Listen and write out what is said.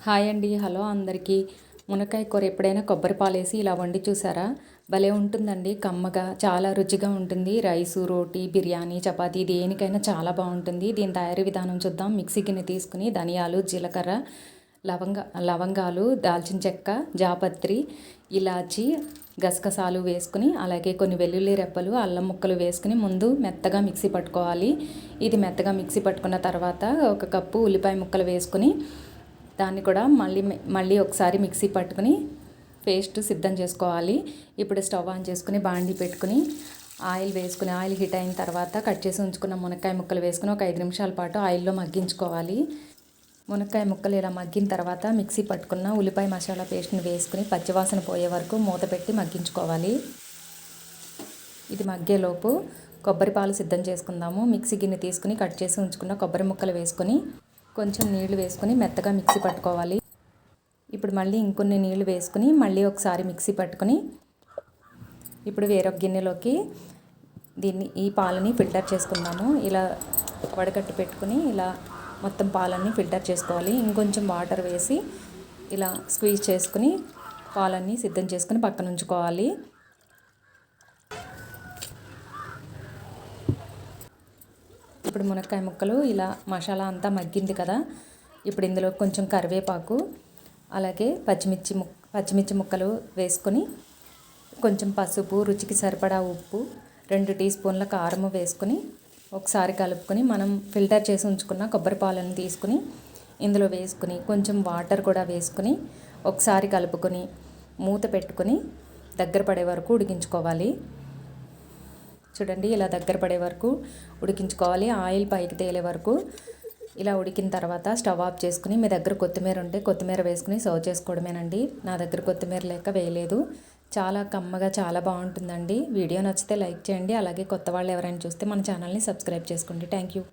Hi అండి. Hello అందరికీ. మునక్కాయ కూర ఎప్పుడైనా కొబ్బరి పాలేసి ఇలా వండి చూసారా? భలే ఉంటుందండి. కమ్మగా చాలా రుచిగా ఉంటుంది. రైసు, రోటీ, బిర్యానీ, చపాతీ దేనికైనా చాలా బాగుంటుంది. దీని తయారీ విధానం చూద్దాం. మిక్సీ గిన్నె తీసుకుని ధనియాలు, జీలకర్ర, లవంగాలు, దాల్చిన చెక్క, జాపత్రి, ఇలాచి, గసగసాలు వేసుకుని అలాగే కొన్ని వెల్లుల్లి రెప్పలు, అల్లం ముక్కలు వేసుకుని ముందు మెత్తగా మిక్సీ పట్టుకోవాలి. ఇది మెత్తగా మిక్సీ పట్టుకున్న తర్వాత 1 కప్పు ఉల్లిపాయ ముక్కలు వేసుకుని దాన్ని కూడా మళ్ళీ ఒకసారి మిక్సీ పట్టుకుని పేస్ట్ సిద్ధం చేసుకోవాలి. ఇప్పుడు స్టవ్ ఆన్ చేసుకుని బాండీ పెట్టుకుని ఆయిల్ వేసుకుని ఆయిల్ హీట్ అయిన తర్వాత కట్ చేసి ఉంచుకున్న మునక్కాయ ముక్కలు వేసుకుని ఒక 5 నిమిషాల పాటు ఆయిల్లో మగ్గించుకోవాలి. మునక్కాయ ముక్కలు ఇలా మగ్గిన తర్వాత మిక్సీ పట్టుకున్న ఉల్లిపాయ మసాలా పేస్ట్ని వేసుకుని పచ్చివాసన పోయే వరకు మూత పెట్టి మగ్గించుకోవాలి. ఇది మగ్గేలోపు కొబ్బరి పాలు సిద్ధం చేసుకుందాము. మిక్సీ గిన్నె తీసుకుని కట్ చేసి ఉంచుకున్న కొబ్బరి ముక్కలు వేసుకొని కొంచెం నీళ్లు వేసుకొని మెత్తగా మిక్సీ పట్టుకోవాలి. ఇప్పుడు మళ్ళీ ఇంకొన్ని నీళ్లు వేసుకుని మళ్ళీ ఒకసారి మిక్సీ పట్టుకొని ఇప్పుడు వేరొక గిన్నెలోకి ఈ పాలని ఫిల్టర్ చేసుకుందాము. ఇలా వడగట్టి పెట్టుకుని ఇలా మొత్తం పాలన్నీ ఫిల్టర్ చేసుకోవాలి. ఇంకొంచెం వాటర్ వేసి ఇలా స్క్వీజ్ చేసుకుని పాలన్నీ సిద్ధం చేసుకుని పక్కన ఉంచుకోవాలి. ఇప్పుడు మునక్కాయ ముక్కలు ఇలా మసాలా అంతా మగ్గింది కదా. ఇప్పుడు ఇందులో కొంచెం కరివేపాకు అలాగే పచ్చిమిర్చి ముక్కలు వేసుకొని కొంచెం పసుపు, రుచికి సరిపడా ఉప్పు, 2 టీ స్పూన్ల కారము వేసుకొని ఒకసారి కలుపుకొని మనం ఫిల్టర్ చేసి ఉంచుకున్న కొబ్బరి పాలను తీసుకుని ఇందులో వేసుకుని కొంచెం వాటర్ కూడా వేసుకుని ఒకసారి కలుపుకొని మూత పెట్టుకొని దగ్గర పడే వరకు ఉడికించుకోవాలి. చూడండి, ఇలా దగ్గర పడే వరకు ఉడికించుకోవాలి. ఆయిల్ పైకి తేలే వరకు ఇలా ఉడికిన తర్వాత స్టవ్ ఆఫ్ చేసుకుని మీ దగ్గర కొత్తిమీర ఉంటే కొత్తిమీర వేసుకుని సర్వ్ చేసుకోవడమేనండి. నా దగ్గర కొత్తిమీర లేక వేయలేదు. చాలా కమ్మగా చాలా బాగుంటుందండి. వీడియో నచ్చితే లైక్ చేయండి. అలాగే కొత్త వాళ్ళు ఎవరైనా చూస్తే మన ఛానల్ని సబ్స్క్రైబ్ చేసుకోండి. Thank you.